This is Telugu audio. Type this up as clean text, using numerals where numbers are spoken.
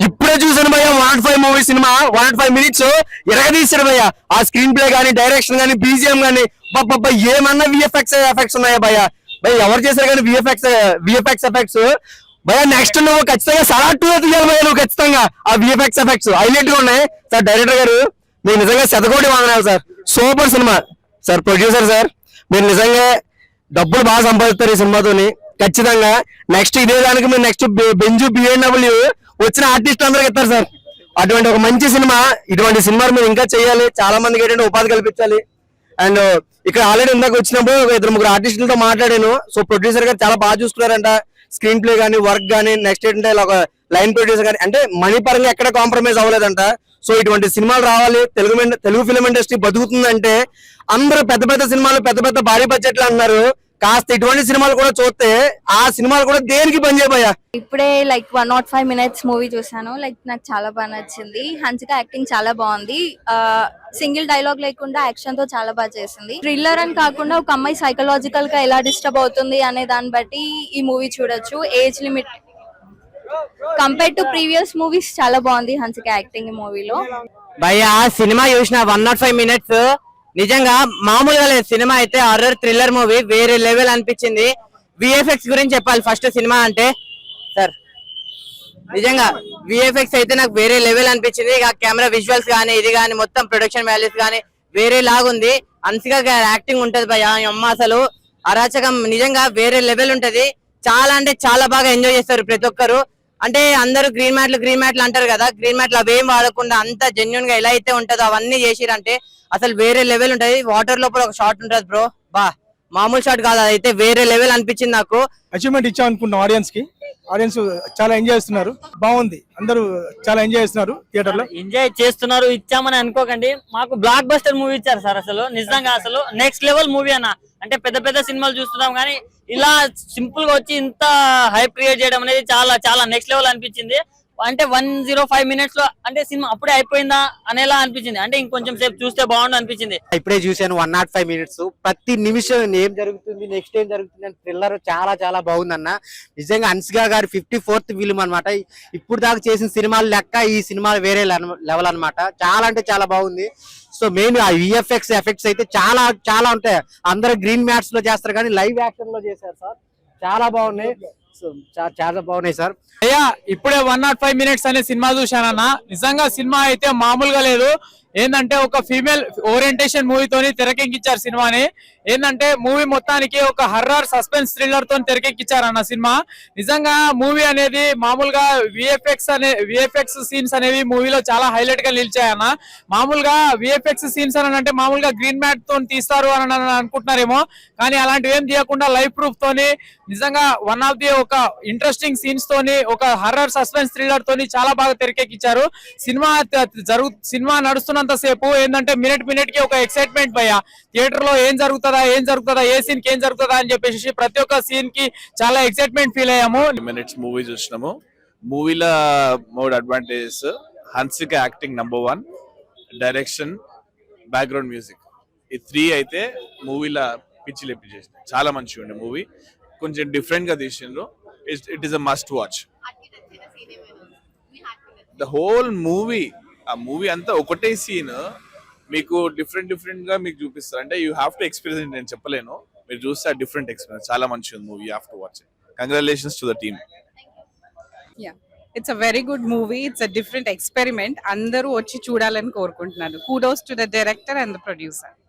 ఇప్పుడే చూసాను భయ్య 105 మూవీ సినిమా 105 మినిట్స్ ఎరగదీశాడు భయ్య. ఆ స్క్రీన్ ప్లే గానీ, డైరెక్షన్ గానీ, బీజిఎం గానీ, ఏమన్నా విఎఫ్ఎక్స్ ఎఫెక్ట్స్ ఉన్నాయా భయ్య? భయ్య ఎవరు చేశారు కానీ విఎఫ్ఎక్స్ ఎఫెక్ట్స్ భయ్య. నెక్స్ట్ నువ్వు ఖచ్చితంగా సలార్ 2 తీయాలి భయ్య. నువ్వు ఖచ్చితంగా ఆ విఎఫ్ఎక్స్ ఎఫెక్ట్స్ హైలైట్ గా ఉన్నాయి సార్. డైరెక్టర్ గారు మీరు నిజంగా శతకోటి వందనాలు sir. Super cinema sir. Producer sir మీరు నిజంగా డబ్బులు బాగా సంపాదిస్తారు ఈ సినిమాతోని. ఖచ్చితంగా నెక్స్ట్ ఇదే దానికి మీరు నెక్స్ట్ బెంజు బిఎన్డబ్ల్యూ వచ్చిన ఆర్టిస్ట్ అందరికి ఇస్తారు సార్. అటువంటి ఒక మంచి సినిమా, ఇటువంటి సినిమాలు మీరు ఇంకా చేయాలి. చాలా మందికి ఏంటంటే ఉపాధి కల్పించాలి. అండ్ ఇక్కడ ఆల్రెడీ ఇందాక వచ్చినప్పుడు ఒక 2-3 ఆర్టిస్టులతో మాట్లాడాను. సో ప్రొడ్యూసర్ గారు చాలా బాగా చూసుకున్నారంట. స్క్రీన్ ప్లే కానీ, వర్క్ కానీ, నెక్స్ట్ ఏంటంటే ఇలా ఒక లైన్ ప్రొడ్యూసర్ కానీ, అంటే మనీ పరంగా ఎక్కడ కాంప్రమైజ్ అవ్వలేదంట. సో ఇటువంటి సినిమాలు రావాలి. తెలుగు ఫిల్మ్ ఇండస్ట్రీ బతుకుతుందంటే అందరూ పెద్ద పెద్ద సినిమాలు, పెద్ద పెద్ద భారీ బడ్జెట్లు అంటున్నారు. కాస్త ఇటువంటి సినిమాలు కూడా చూస్తే ఆ సినిమాలు కూడా దేనికి పనిచేయబోయా. ఇప్పుడే లైక్ 105 మినిట్స్ మూవీ చూసాను. లైక్ నాకు చాలా బాగా నచ్చింది. హన్సిక యాక్టింగ్ చాలా బాగుంది. సింగిల్ డైలాగ్ లేకుండా యాక్షన్ తో చాలా బాగా చేసింది. థ్రిల్లర్ అని కాకుండా ఒక అమ్మాయి సైకలాజికల్ గా ఎలా డిస్టర్బ్ అవుతుంది అనే దాన్ని బట్టి ఈ మూవీ చూడొచ్చు. Age limit compare to previous movies చాలా బాగుంది హన్సిక యాక్టింగ్ ఈ మూవీలో. భయ్యా సినిమా చూసిన 105 మినిట్స్ నిజంగా మామూలుగా లేదు. సినిమా అయితే హారర్ థ్రిల్లర్ మూవీ వేరే లెవెల్ అనిపించింది. విఎఫ్ఎక్స్ గురించి చెప్పాలి ఫస్ట్. సినిమా అంటే సార్ నిజంగా విఎఫ్ఎక్స్ అయితే నాకు వేరే లెవెల్ అనిపించింది. ఇక కెమెరా విజువల్స్ కానీ, ఇది కానీ మొత్తం ప్రొడక్షన్ వాల్యూస్ కానీ వేరే లాగుంది. హన్సిక యాక్టింగ్ ఉంటది భయ్యా. అమ్మ అసలు అరాచకం నిజంగా వేరే లెవెల్ ఉంటది. చాలా అంటే చాలా బాగా ఎంజాయ్ చేస్తారు ప్రతి ఒక్కరు. అంటే అందరూ గ్రీన్ మ్యాట్లు అంటారు కదా, గ్రీన్ మ్యాట్లు అవేం వాడకుండా అంత జెన్యున్ గా ఎలా అయితే ఉంటుందో అవన్నీ చేసిరంటే అసలు వేరే లెవెల్ ఉంటది. వాటర్ లోపల ఒక షాట్ ఉంటది బ్రో, బా మామూలు షాట్ కాదు, అదైతే వేరే లెవెల్ అనిపించింది నాకు. అచీవ్మెంట్ ఇచ్చాం అనుకుంటున్నాం ఆడియన్స్ చాలా ఎంజాయ్ చేస్తున్నారు. బాగుంది, అందరూ చాలా ఎంజాయ్ చేస్తున్నారు థియేటర్ లో. ఎంజాయ్ చేస్తున్నారు ఇచ్చామని అనుకోకండి. మాకు బ్లాక్ బస్టర్ మూవీ ఇచ్చారు సార్. అసలు నిజంగా అసలు నెక్స్ట్ లెవెల్ మూవీ అన్న. అంటే పెద్ద పెద్ద సినిమాలు చూస్తున్నాం కానీ ఇలా సింపుల్ గా వచ్చి ఇంత హైప్ క్రియేట్ చేయడం అనేది చాలా చాలా నెక్స్ట్ లెవెల్ అనిపించింది. అంటే 105 మినిట్స్ లో అంటే సినిమా అప్పుడే అయిపోయిందా అనేలా అనిపించింది. అంటే ఇంకొంచెం సేపు చూస్తే బాగుండు అనిపించింది. ఇప్పుడే చూసాను 105 మినిట్స్. ప్రతి నిమిషం ఏం జరుగుతుంది, నెక్స్ట్ ఏం జరుగుతుంది అని థ్రిల్లర్ చాలా చాలా బాగుందన్న. నిజంగా హన్సిక గారి 54th ఫిల్మ్ అనమాట. ఇప్పుడు దాకా చేసిన సినిమాలు లెక్క ఈ సినిమా వేరే లెవెల్ అనమాట. చాలా అంటే చాలా బాగుంది. సో మెయిన్ ఆ విఎఫ్ఎక్స్ ఎఫెక్ట్స్ అయితే చాలా చాలా ఉంటాయి. అందరూ గ్రీన్ మ్యాట్స్ లో చేస్తారు కానీ లైవ్ యాక్షన్ లో చేశారు సార్. చాలా బాగున్నాయి, చాలా బాగున్నాయి సార్. అయ్యా ఇప్పుడే 105 మినిట్స్ అనే సినిమా చూశానన్న. నిజంగా సినిమా అయితే మామూలుగా లేదు. ఏంటంటే ఒక ఫీమేల్ ఓరియంటేషన్ మూవీతోని తెరకెక్కించారు సినిమాని. ఏంటంటే మూవీ మొత్తానికి ఒక హర్రర్ సస్పెన్స్ థ్రిల్లర్ తో తెరకెక్కించారన్న సినిమా. నిజంగా మూవీ అనేది మామూలుగా విఎఫ్ఎక్స్ సీన్స్ అనేవి మూవీలో చాలా హైలైట్ గా నిలిచాయన్న. మామూలుగా విఎఫ్ఎక్స్ సీన్స్ అని అంటే మామూలుగా గ్రీన్ మ్యాట్ తో తీస్తారు అని అనుకుంటున్నారేమో, కానీ అలాంటివి ఏం తీయకుండా లైవ్ ప్రూఫ్ తోని నిజంగా వన్ ఆఫ్ ది ఒక ఇంట్రెస్టింగ్ సీన్స్ తోని ఒక హర్రర్ సస్పెన్స్ థ్రిల్లర్ తోని చాలా బాగా తెరకెక్కించారు. సినిమా నడుస్తున్నంత సేపు ఏంటంటే మినిట్ కి ఒక ఎక్సైట్మెంట్ భయ్యా. థియేటర్ లో ఏం జరుగుతుందా ఏ సీన్ కి ఏం జరుగుతుందా అని చెప్పేసి ప్రతి ఒక్క సీన్ కి చాలా ఎక్సైట్మెంట్ ఫీల్ అయ్యాము. మినిట్స్ మూవీ చూసినాము. మూవీలో mode advantages Hansika acting number 1, direction, background music, ఈ 3 అయితే మూవీలో పిచ్చి లేపి చేసిన చాలా మంచిగా ఉండే మూవీ. కొంచెం డిఫరెంట్ గా తీసిండ్రు. It is a must watch. The whole movie, ఆ మూవీ అంతా ఒకటే సీన్ మీకు డిఫరెంట్ గా మీకు చూపిస్తారు. అంటే యూ హ్యావ్ టు ఎక్స్పీరియన్స్. నేను చెప్పలేను, మీరు చూస్తే డిఫరెంట్ ఎక్స్పీరియన్స్. చాలా మంచిగా ఉంది movie. You have to watch it. Congratulations to the team. It's a very good movie. It's a different experiment. Andaru vachi chudalani korukuntunnaru. Kudos to the director and the producer.